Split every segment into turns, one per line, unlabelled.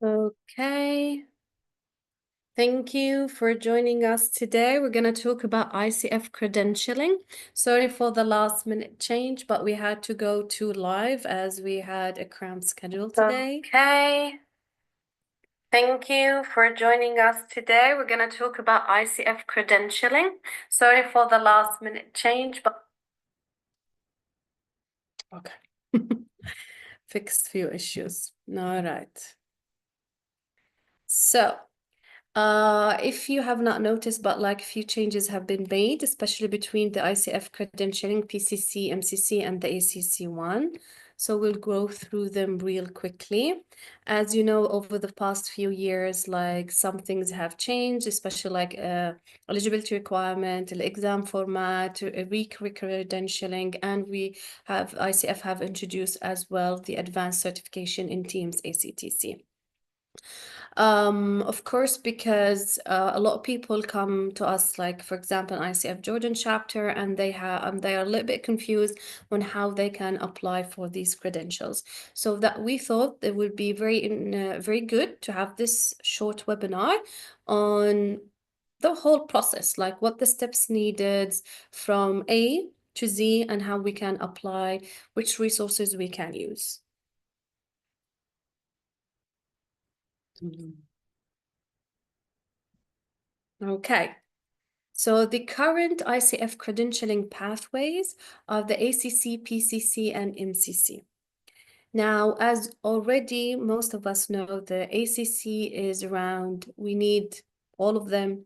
Okay. Thank you for joining us today. We're going to talk about ICF credentialing. Sorry for the last minute change, but we had to go to live as we had a cramped schedule today. Okay. Thank you for joining us today. We're going to talk about ICF credentialing. Sorry for the last minute change, but okay. Fixed few issues. All right. So, if you have not noticed, but like a few changes have been made, especially between the ICF credentialing, PCC, MCC, and the ACC one. So we'll go through them real quickly. As you know, over the past few years, like some things have changed, especially like eligibility requirement, the exam format, re-credentialing, and we have ICF have introduced as well the advanced certification in Teams ACTC. Of course, because a lot of people come to us, like for example, ICF Jordan chapter, and they are a little bit confused on how they can apply for these credentials. So that we thought it would be very good to have this short webinar on the whole process, like what the steps needed from A to Z, and how we can apply, which resources we can use. Okay. So the current ICF credentialing pathways are the ACC, PCC, and MCC. Now, as already most of us know, the ACC is around, we need all of them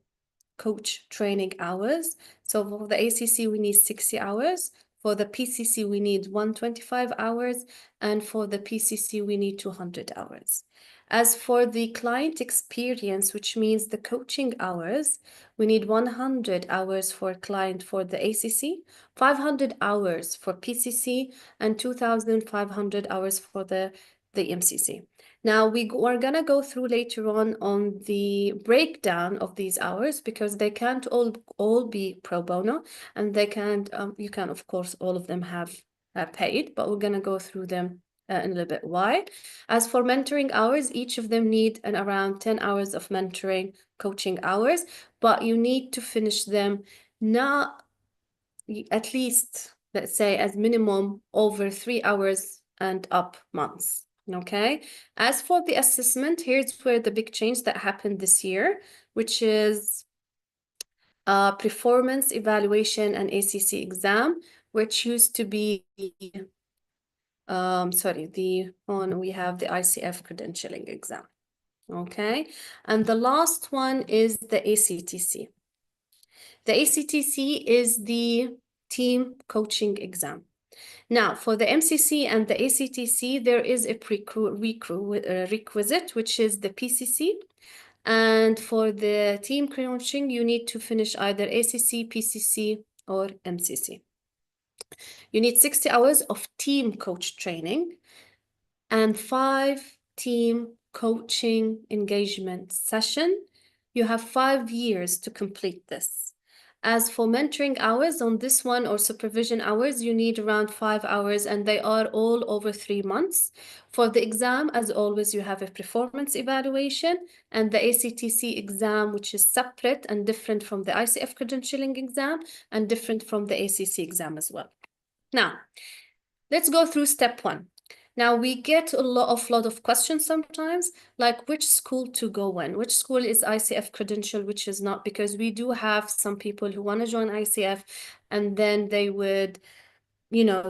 coach training hours. So for the ACC, we need 60 hours. For the PCC, we need 125 hours. And for the PCC, we need 200 hours. As for the client experience, which means the coaching hours, we need 100 hours for client for the ACC, 500 hours for PCC, and 2,500 hours for the MCC. Now we're gonna go through later on the breakdown of these hours, because they can't all be pro bono, and they can't you can of course all of them have paid, but we're gonna go through them in a little bit. Why? As for mentoring hours, each of them need around 10 hours of mentoring coaching hours, but you need to finish them not at least, let's say, as minimum over 3 hours and up months. Okay. As for the assessment, here's where the big change that happened this year, which is performance evaluation and ACC exam, which used to be we have the ICF credentialing exam. Okay. And the last one is the ACTC. The ACTC is the team coaching exam. Now, for the MCC and the ACTC, there is a requisite, which is the PCC. And for the team coaching, you need to finish either ACC, PCC, or MCC. You need 60 hours of team coach training and 5 team coaching engagement session. You have 5 years to complete this. As for mentoring hours on this one, or supervision hours, you need around 5 hours, and they are all over 3 months. For the exam, as always, you have a performance evaluation and the ACTC exam, which is separate and different from the ICF credentialing exam and different from the ACC exam as well. Now, let's go through step 1. Now, we get a lot of questions sometimes, like which school to go in, which school is ICF credential, which is not, because we do have some people who want to join ICF, and then they would,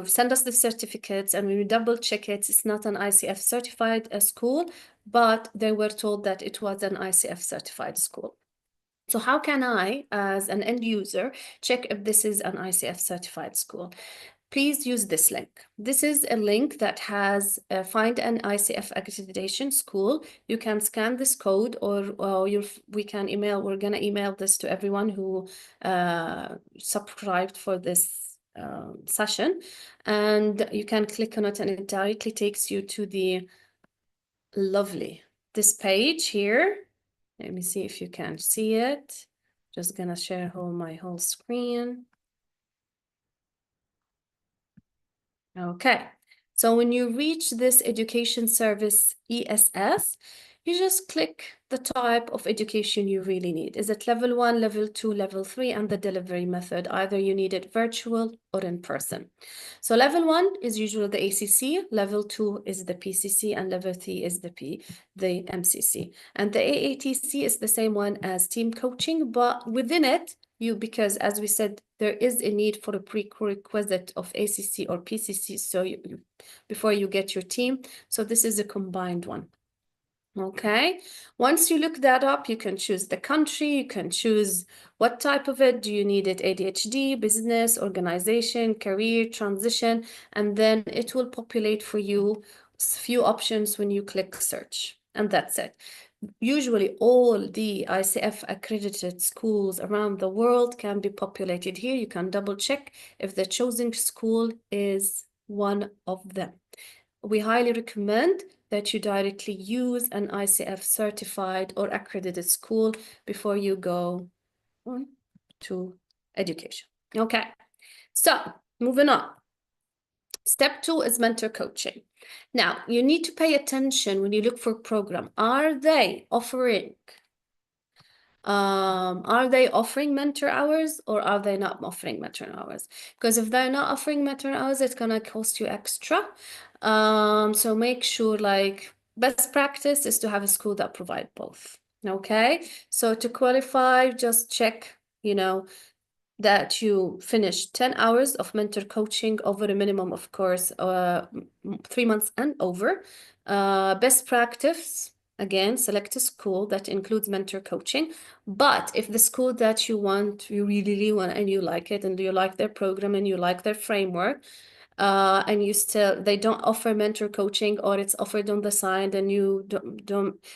send us the certificates, and we double check it. It's not an ICF certified school, but they were told that it was an ICF certified school. So how can I, as an end user, check if this is an ICF certified school? Please use this link. This is a link that has find an ICF accreditation school. You can scan this code, or we're gonna email this to everyone who subscribed for this session, and you can click on it and it directly takes you to the this page here. Let me see if you can see it. Just gonna share my whole screen. Okay, so when you reach this education service ESS, you just click the type of education you really need. Is it level 1, level 2, level 3, and the delivery method? Either you need it virtual or in person. So level 1 is usually the ACC, level 2 is the PCC, and level 3 is the MCC. And the AATC is the same one as team coaching, but within it, because as we said, there is a need for a prerequisite of ACC or PCC, so before you get your team. So this is a combined one. Okay, once you look that up, you can choose the country, you can choose what type of it. Do you need it ADHD, business, organization, career, transition, and then it will populate for you a few options when you click search, and that's it. Usually all the ICF accredited schools around the world can be populated here. You can double check if the chosen school is one of them. We highly recommend that you directly use an ICF certified or accredited school before you go on to education. Okay, so moving on. Step 2 is mentor coaching. Now, you need to pay attention when you look for a program. Are they offering mentor hours, or are they not offering mentor hours? Because if they're not offering mentor hours, it's gonna cost you extra. So make sure, like, best practice is to have a school that provide both. Okay, so to qualify, just check, that you finish 10 hours of mentor coaching over a minimum, of course, 3 months and over. Best practice, again, select a school that includes mentor coaching. But if the school that you want, you really want, and you like it, and you like their program, and you like their framework, and they don't offer mentor coaching, or it's offered on the side, and you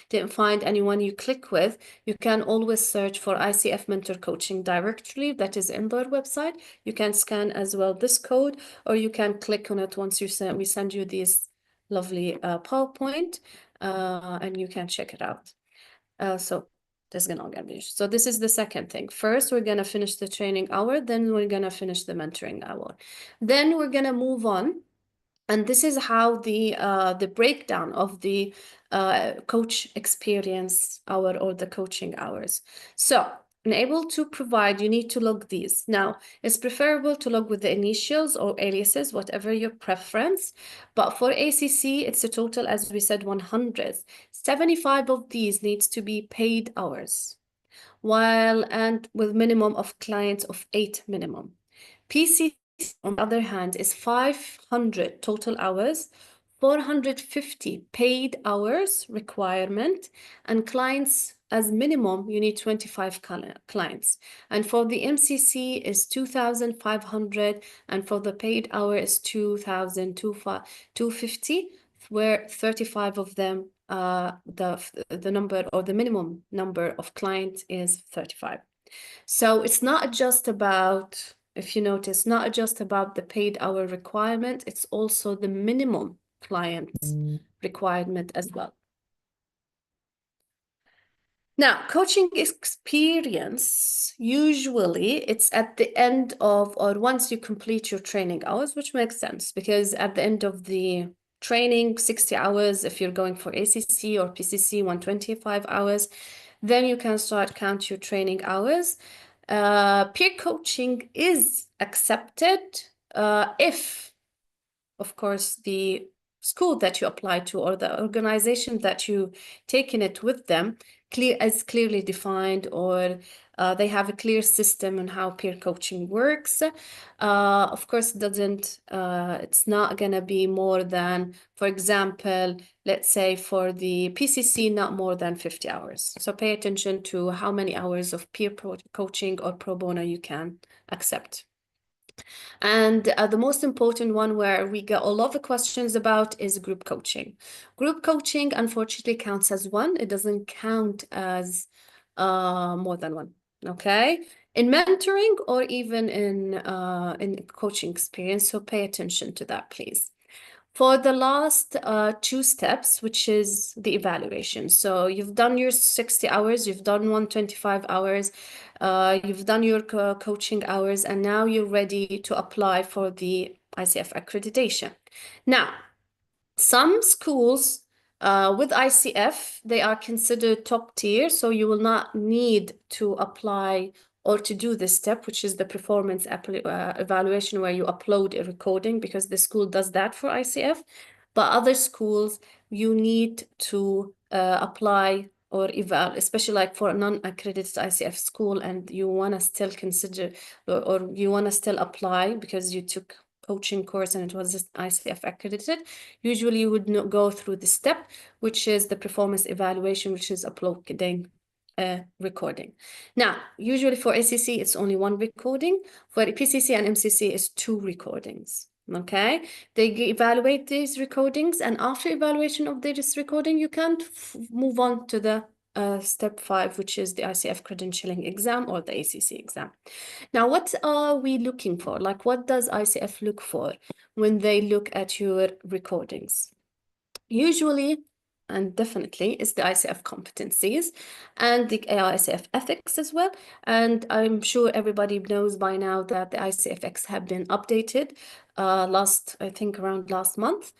didn't find anyone you click with, you can always search for ICF mentor coaching directly. That is in their website. You can scan as well this code, or you can click on it once we send you this lovely PowerPoint, and you can check it out. So this is the second thing. First, we're gonna finish the training hour, then we're gonna finish the mentoring hour. Then we're gonna move on. And this is how the breakdown of the coach experience hour or the coaching hours. So unable to provide, you need to log these. Now, it's preferable to log with the initials or aliases, whatever your preference. But for ACC, it's a total, as we said, 100. 75 of these needs to be paid hours, and with minimum of clients of 8 minimum. PCC, on the other hand, is 500 total hours, 450 paid hours requirement, and clients as minimum, you need 25 clients. And for the MCC is 2,500, and for the paid hour is 2,250, where 35 of them, the number or the minimum number of clients is 35. So it's not just about, if you notice, not just about the paid hour requirement, it's also the minimum client requirement as well. Now, coaching experience, usually it's at the end of, or once you complete your training hours, which makes sense because at the end of the training, 60 hours, if you're going for ACC or PCC, 125 hours, then you can start count your training hours. Peer coaching is accepted if, of course, the school that you apply to or the organization that you taken it with them is clearly defined, or they have a clear system on how peer coaching works. Of course, it's not gonna be more than, for example, let's say for the PCC, not more than 50 hours. So pay attention to how many hours of peer coaching or pro bono you can accept. And the most important one where we get a lot of questions about is group coaching. Group coaching, unfortunately, counts as one. It doesn't count as more than one, okay? In mentoring or even in coaching experience, so pay attention to that, please. For the last 2 steps, which is the evaluation. So you've done your 60 hours, you've done 125 hours, you've done your coaching hours, and now you're ready to apply for the ICF accreditation. Now, some schools With ICF, they are considered top tier, so you will not need to apply or to do this step, which is the performance evaluation where you upload a recording, because the school does that for ICF. But other schools, you need to apply or eval, especially like for a non-accredited ICF school, and you want to still consider or you want to still apply because you took coaching course and it was just ICF accredited. Usually you would not go through the step, which is the performance evaluation, which is uploading a recording. Now, usually for ACC, it's only one recording. For PCC and MCC, it's two recordings. Okay, they evaluate these recordings, and after evaluation of this recording, you can move on to the step 5, which is the ICF credentialing exam or the ACC exam. Now, what are we looking for? Like, what does ICF look for when they look at your recordings? Usually, and definitely, it's the ICF competencies and the ICF ethics as well. And I'm sure everybody knows by now that the ICFX have been updated I think around last month.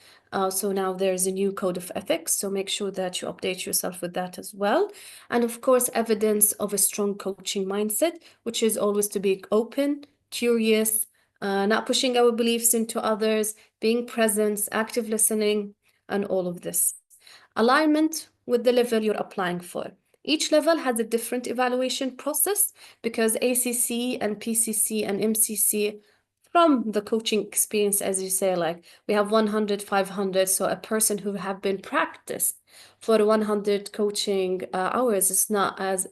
So now there's a new code of ethics. So make sure that you update yourself with that as well. And of course, evidence of a strong coaching mindset, which is always to be open, curious, not pushing our beliefs into others, being present, active listening, and all of this. Alignment with the level you're applying for. Each level has a different evaluation process because ACC and PCC and MCC, from the coaching experience, as you say, like we have 100, 500. So a person who have been practiced for 100 coaching hours is not as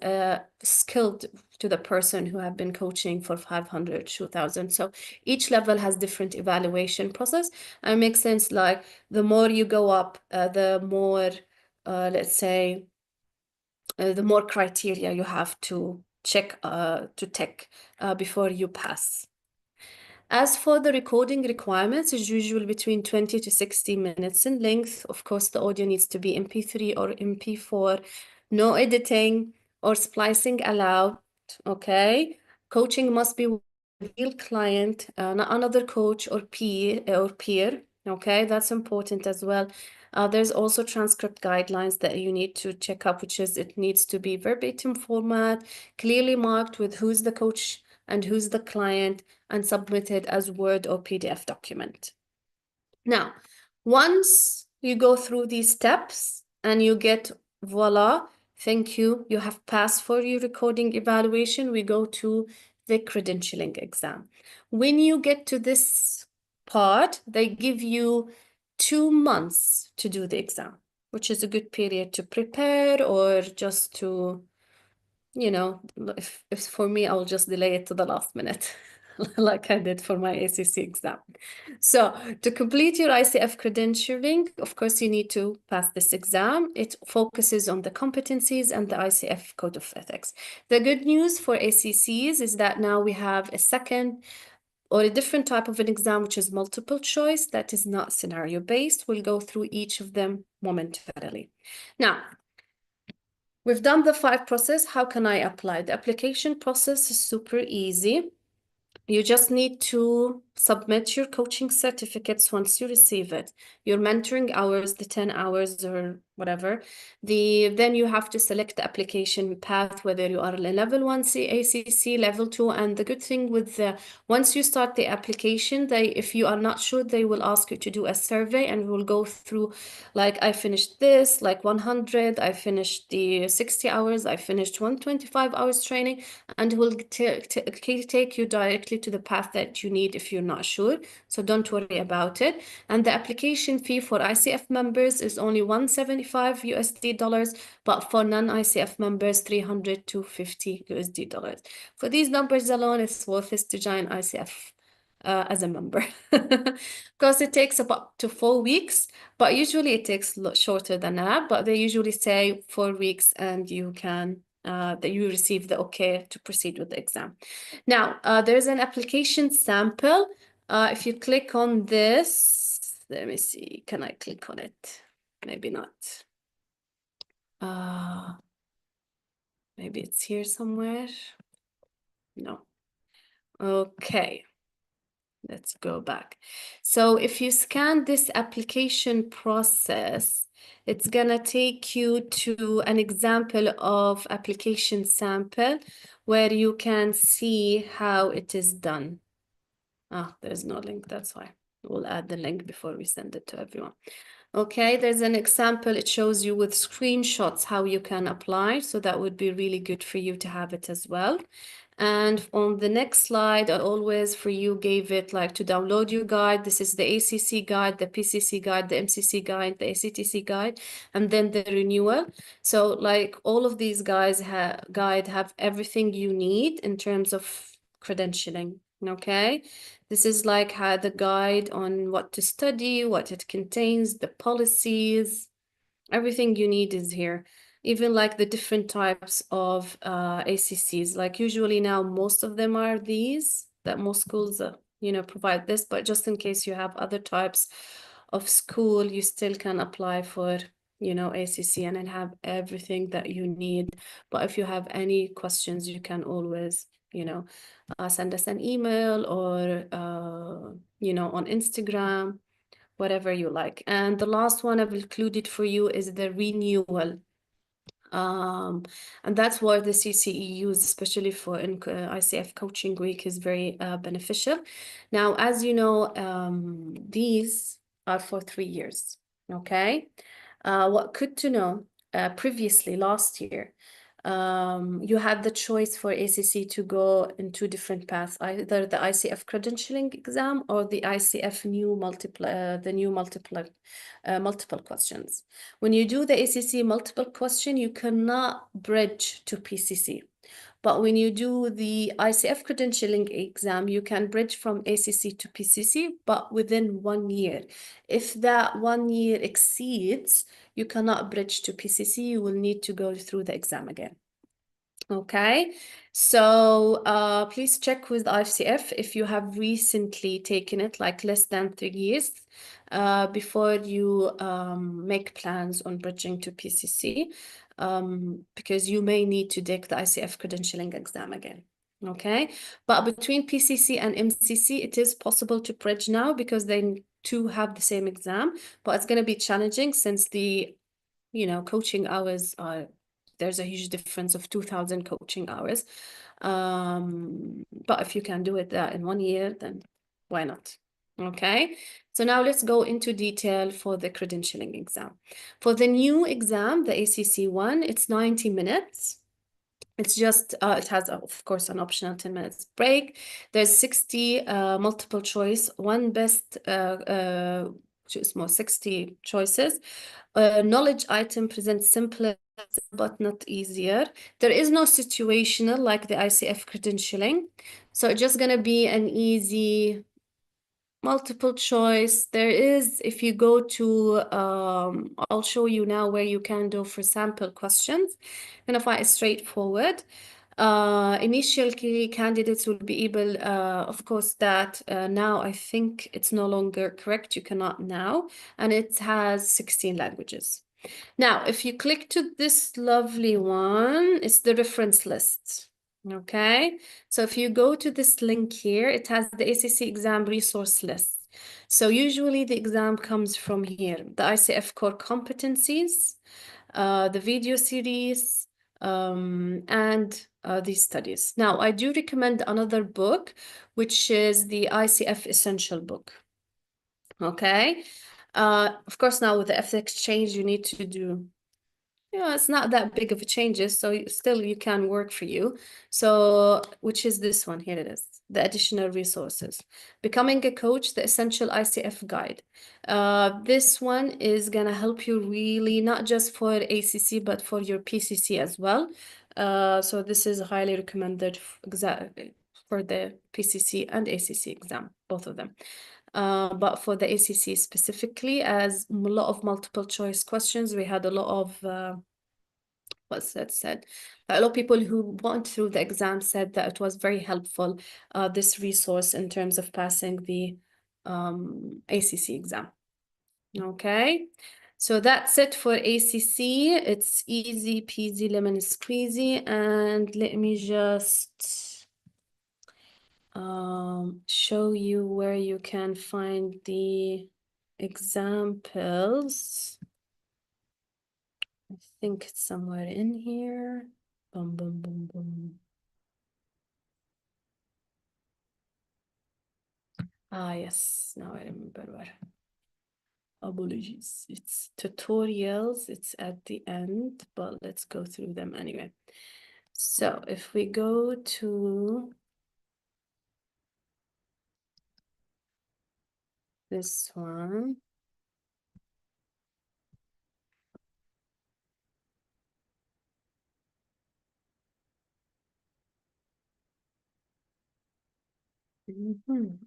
skilled to the person who have been coaching for 500, 2000. So each level has different evaluation process. And it makes sense, like the more you go up, the more, let's say, the more criteria you have to check, to tick before you pass. As for the recording requirements, it's usually between 20 to 60 minutes in length. Of course, the audio needs to be MP3 or MP4. No editing or splicing allowed, okay? Coaching must be with a real client, not another coach or peer, okay? That's important as well. There's also transcript guidelines that you need to check up, which is it needs to be verbatim format, clearly marked with who's the coach and who's the client, and submitted as Word or PDF document. Now, once you go through these steps and you get, voila, thank you, you have passed for your recording evaluation, we go to the credentialing exam. When you get to this part, they give you 2 months to do the exam, which is a good period to prepare or just to, you know, if for me, I'll just delay it to the last minute, like I did for my ACC exam. So to complete your ICF credentialing, of course, you need to pass this exam. It focuses on the competencies and the ICF code of ethics. The good news for ACCs is that now we have a second or a different type of an exam, which is multiple choice, that is not scenario based. We'll go through each of them momentarily. Now, we've done the 5 process. How can I apply? The application process is super easy. You just need to submit your coaching certificates once you receive it. Your mentoring hours, the 10 hours or whatever. Then you have to select the application path, whether you are a level 1 ACC, level 2. And the good thing with once you start the application, if you are not sure, they will ask you to do a survey, and we'll go through, like, I finished this, like 100, I finished the 60 hours, I finished 125 hours training, and will take you directly to the path that you need if you're not sure. So don't worry about it. And the application fee for ICF members is only $175 USD, but for non-ICF members, 300 to 50 USD dollars. For these numbers alone, it's worth it to join ICF as a member, because it takes about to 4 weeks, but usually it takes a lot shorter than that. But they usually say 4 weeks, and you can that you receive the okay to proceed with the exam. Now, there's an application sample. If you click on this, let me see, can I click on it? Maybe not. Maybe it's here somewhere. No. Okay. Let's go back. So if you scan this application process, it's gonna take you to an example of application sample where you can see how it is done. Ah, there's no link, that's why. We'll add the link before we send it to everyone. Okay, there's an example. It shows you with screenshots how you can apply. So that would be really good for you to have it as well. And on the next slide, I always for you gave it like to download your guide. This is the ACC guide, the PCC guide, the MCC guide, the ACTC guide, and then the renewal. So like all of these guys have everything you need in terms of credentialing. Okay. This is like how the guide on what to study, what it contains, the policies, everything you need is here. Even like the different types of ACCs. Like usually now, most of them are these, that most schools, provide this, but just in case you have other types of school, you still can apply for, ACC and then have everything that you need. But if you have any questions, you can always, send us an email or, on Instagram, whatever you like. And the last one I've included for you is the renewal. And that's why the CCE used, especially for ICF Coaching Week, is very beneficial. Now, as you know, these are for 3 years, okay? What good to know, previously, last year, you had the choice for ACC to go in 2 different paths, either the ICF credentialing exam or the ICF multiple questions. When you do the ACC multiple question, you cannot bridge to PCC. But when you do the ICF credentialing exam, you can bridge from ACC to PCC, but within 1 year. If that 1 year exceeds, you cannot bridge to PCC. You will need to go through the exam again. Okay, so please check with ICF if you have recently taken it, like less than 3 years, before you make plans on bridging to PCC, because you may need to take the ICF credentialing exam again. Okay, but between PCC and MCC, it is possible to bridge now because they two have the same exam, but it's going to be challenging since the coaching hours are, there's a huge difference of 2,000 coaching hours. But if you can do it in 1 year, then why not? Okay, so now let's go into detail for the credentialing exam. For the new exam, the ACC one, it's 90 minutes. It's just, it has, of course, an optional 10 minutes break. There's 60 multiple choice, one best, choose more 60 choices. Knowledge item presents simpler but not easier. There is no situational like the ICF credentialing. So it's just going to be an easy multiple choice. There is, if you go to, I'll show you now where you can do for sample questions. And if I straightforward, initially candidates will be able, of course, that now I think it's no longer correct. You cannot now, and it has 16 languages. Now, if you click to this lovely one, it's the reference list. Okay, so if you go to this link here, it has the ACC exam resource list. So usually the exam comes from here, the ICF core competencies, the video series, and these studies. Now, I do recommend another book, which is the ICF Essential book. Okay, of course, now with the FX change, you need to do, it's not that big of a changes, so still you can work for you. So, which is this one, here it is, the additional resources. Becoming a coach, the essential ICF guide. This one is gonna help you really, not just for ACC, but for your PCC as well. So this is highly recommended for the PCC and ACC exam, both of them. But for the ACC specifically, as a lot of multiple choice questions, we had a lot of, what's that said? A lot of people who went through the exam said that it was very helpful, this resource in terms of passing the ACC exam. Okay, so that's it for ACC. It's easy peasy lemon squeezy. And let me just show you where you can find the examples. I think it's somewhere in here. Boom, boom, boom, boom. Ah, yes, now I remember where. Apologies. It's tutorials. It's at the end, but let's go through them anyway. So if we go to this one.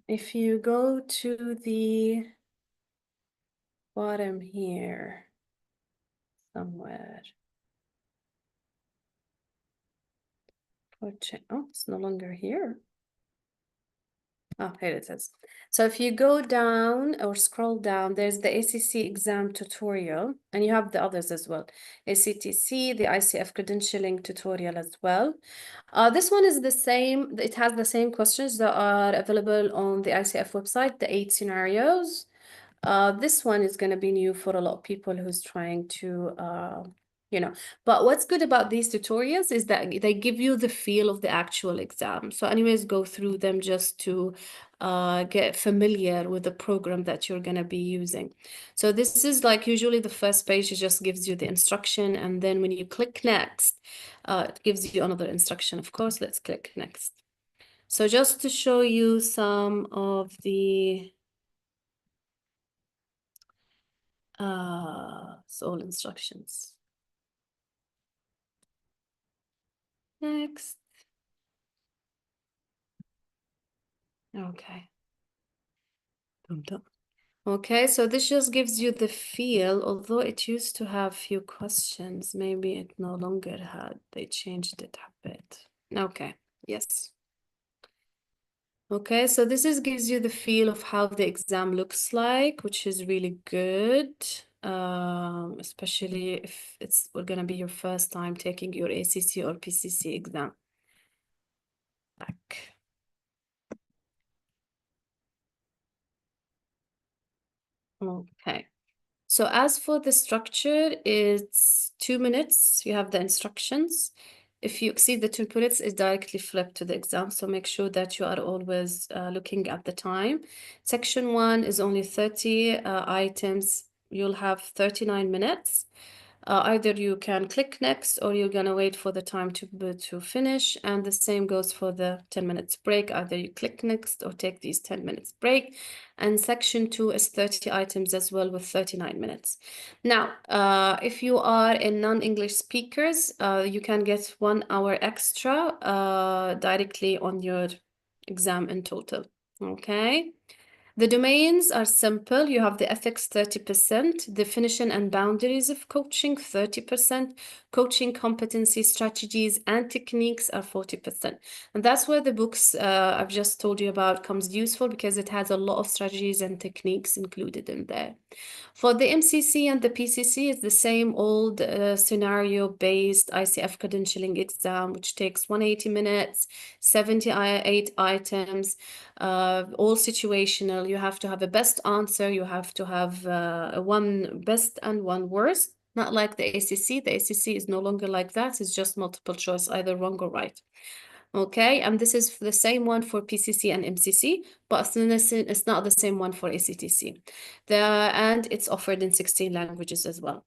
If you go to the bottom here somewhere, oh, it's no longer here. Oh, here it is. So if you go down or scroll down, there's the ACC exam tutorial, and you have the others as well. ACTC, the ICF credentialing tutorial as well. This one is the same. It has the same questions that are available on the ICF website, the 8 scenarios. This one is going to be new for a lot of people who's trying to, but what's good about these tutorials is that they give you the feel of the actual exam. So anyways, go through them just to get familiar with the program that you're going to be using. So this is like usually the first page, it just gives you the instruction. And then when you click next, it gives you another instruction. Of course, let's click next. So just to show you some of the it's all instructions. Next. Okay. Dum dum. Okay, so this just gives you the feel, although it used to have few questions, maybe it no longer had, they changed it a bit. Okay, yes. Okay, so this gives you the feel of how the exam looks like, which is really good, especially if we're gonna be your first time taking your ACC or PCC exam. Back. Okay. So as for the structure, it's 2 minutes. You have the instructions. If you exceed the 2 minutes, it's directly flipped to the exam. So make sure that you are always looking at the time. Section 1 is only 30 items. You'll have 39 minutes. Either you can click next or you're gonna wait for the time to finish. And the same goes for the 10 minutes break. Either you click next or take these 10 minutes break. And section 2 is 30 items as well with 39 minutes. Now, if you are in non-English speakers, you can get 1 hour extra directly on your exam in total. Okay. The domains are simple. You have the ethics 30%, definition and boundaries of coaching 30%, coaching competency strategies and techniques are 40%. And that's where the books I've just told you about comes useful because it has a lot of strategies and techniques included in there. For the MCC and the PCC, it's the same old scenario-based ICF credentialing exam, which takes 180 minutes, 78 items, all situational. You have to have a best answer. You have to have one best and one worst. Not like the ACC. The ACC is no longer like that. It's just multiple choice, either wrong or right. Okay, and this is the same one for PCC and MCC, but it's not the same one for ACTC. And it's offered in 16 languages as well.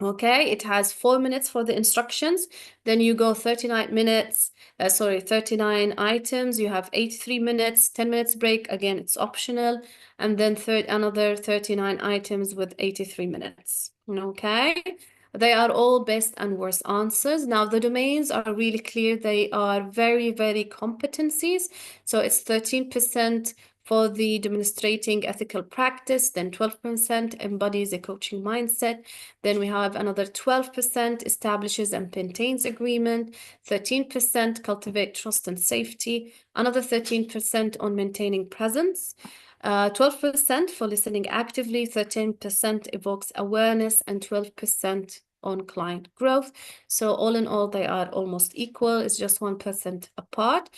Okay, it has 4 minutes for the instructions. Then you go 39 minutes, 39 items. You have 83 minutes, 10 minutes break. Again, it's optional. And then another 39 items with 83 minutes. Okay, they are all best and worst answers. Now, the domains are really clear. They are very, very competencies. So it's 13% for the demonstrating ethical practice, then 12% embodies a coaching mindset. Then we have another 12% establishes and maintains agreement, 13% cultivate trust and safety, another 13% on maintaining presence, 12% for listening actively, 13% evokes awareness, and 12% on client growth. So all in all, they are almost equal. It's just 1% apart.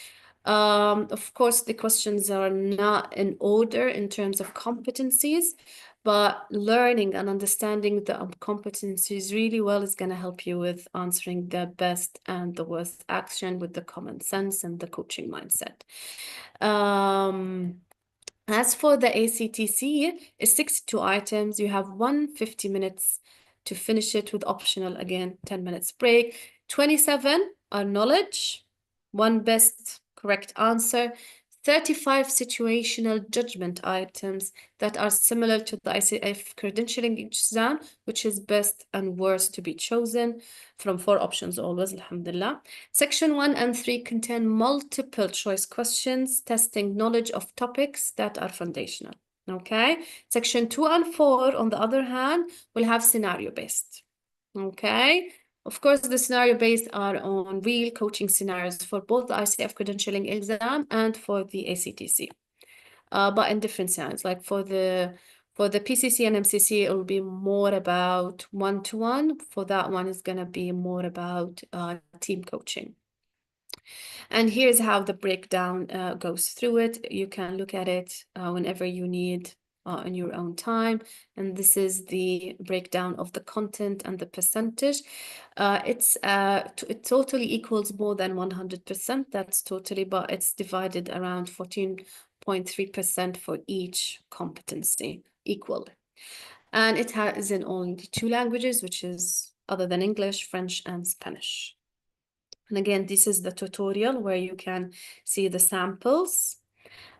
Of course, the questions are not in order in terms of competencies, but learning and understanding the competencies really well is going to help you with answering the best and the worst action with the common sense and the coaching mindset. As for the ACTC, it's 62 items. You have 150 minutes to finish it with optional, again, 10 minutes break. 27 are knowledge, one best correct answer, 35 situational judgment items that are similar to the ICF credentialing exam, which is best and worst to be chosen from 4 options always, alhamdulillah. Section 1 and 3 contain multiple choice questions testing knowledge of topics that are foundational. Okay. Section 2 and 4, on the other hand, will have scenario based. Okay. Of course, the scenario-based are on real coaching scenarios for both the ICF credentialing exam and for the ACTC, but in different scenarios. Like for the PCC and MCC, it will be more about one-to-one. For that one, it's going to be more about team coaching. And here's how the breakdown goes through it. You can look at it whenever you need in your own time. And this is the breakdown of the content and the percentage. It totally equals more than 100%. That's totally, but it's divided around 14.3% for each competency equally. And it has in only 2 languages, which is other than English, French, and Spanish. And again, this is the tutorial where you can see the samples.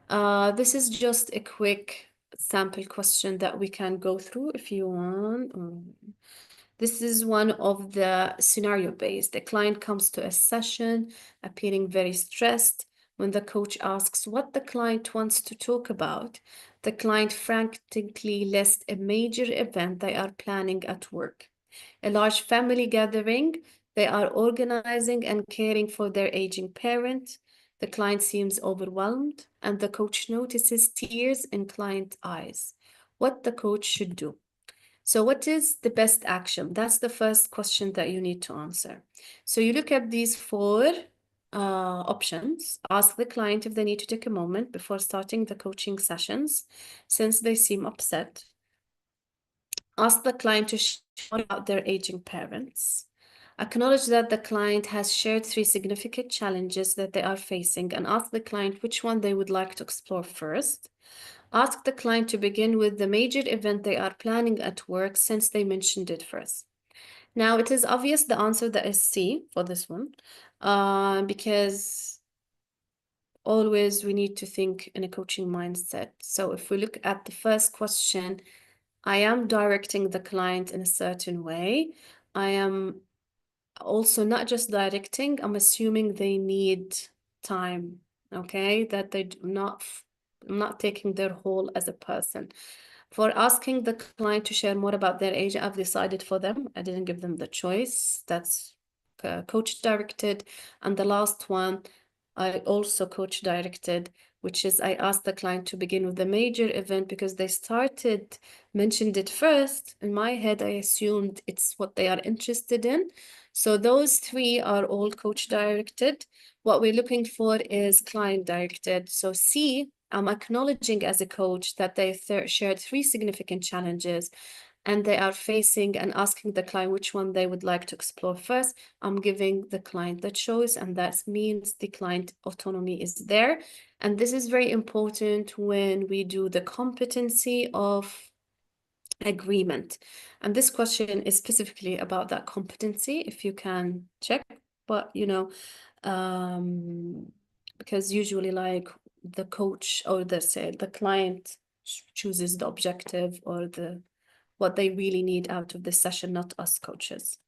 This is just a quick sample question that we can go through if you want. This is one of the scenario-based. The client comes to a session appearing very stressed. When the coach asks what the client wants to talk about, the client frantically lists a major event they are planning at work. A large family gathering, they are organizing and caring for their aging parent. The client seems overwhelmed, and the coach notices tears in client's eyes. What the coach should do. So what is the best action? That's the first question that you need to answer. So you look at these 4 options. Ask the client if they need to take a moment before starting the coaching sessions, since they seem upset. Ask the client to share about their aging parents. Acknowledge that the client has shared 3 significant challenges that they are facing, and ask the client which one they would like to explore first. Ask the client to begin with the major event they are planning at work, since they mentioned it first. Now, it is obvious the answer that is C for this one, because always we need to think in a coaching mindset. So if we look at the first question, I am directing the client in a certain way. I am also not just directing, I'm assuming they need time, okay? That they do not, I'm not taking their whole as a person. For asking the client to share more about their age, I've decided for them. I didn't give them the choice. That's coach directed. And the last one, I also coach directed, which is I asked the client to begin with the major event because they mentioned it first. In my head, I assumed it's what they are interested in. So those 3 are all coach directed. What we're looking for is client directed. So C, I'm acknowledging as a coach that they shared 3 significant challenges and they are facing and asking the client which one they would like to explore first. I'm giving the client the choice, and that means the client autonomy is there. And this is very important when we do the competency of agreement. And this question is specifically about that competency, if you can check, but because usually like the coach or the client chooses the objective or what they really need out of this session, not us coaches.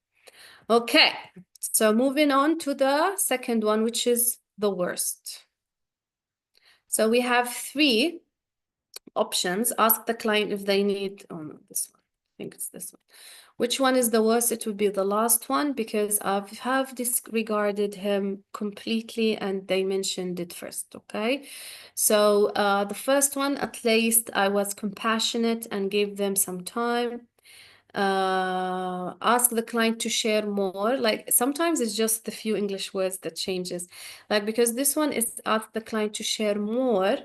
Okay, so moving on to the second one, which is the worst. So we have 3 options. Ask the client if they need, oh no, this one, I think it's this one. Which one is the worst? It would be the last one because I have disregarded him completely and they mentioned it first, okay? So the first one, at least I was compassionate and gave them some time. Ask the client to share more. Like sometimes it's just the few English words that changes. Like because this one is ask the client to share more.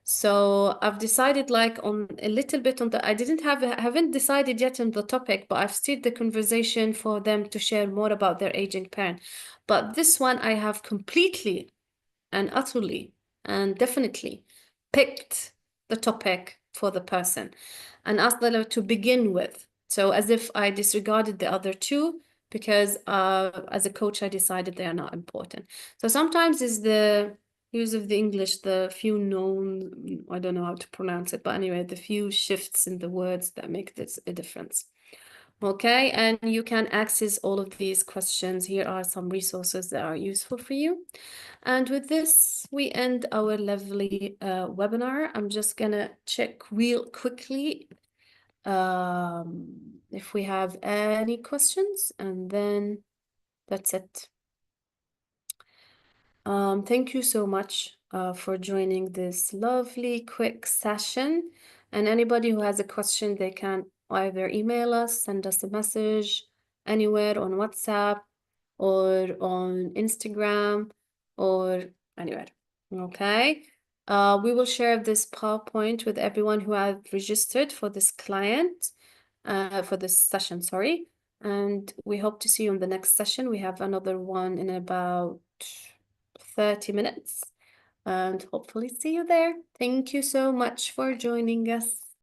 So I've decided like on a little bit on the, I haven't decided yet on the topic, but I've steered the conversation for them to share more about their aging parent. But this one I have completely and utterly and definitely picked the topic for the person and asked them to begin with. So as if I disregarded the other two because as a coach, I decided they are not important. So sometimes is the use of the English, the few known, I don't know how to pronounce it, but anyway, the few shifts in the words that make this a difference. Okay, and you can access all of these questions. Here are some resources that are useful for you. And with this, we end our lovely webinar. I'm just gonna check real quickly if we have any questions, and then that's it. Thank you so much for joining this lovely quick session. And anybody who has a question, they can either email us, send us a message anywhere on WhatsApp or on Instagram or anywhere. Okay. We will share this PowerPoint with everyone who has registered for this client, for this session, sorry. And we hope to see you on the next session. We have another one in about 30 minutes and hopefully see you there. Thank you so much for joining us.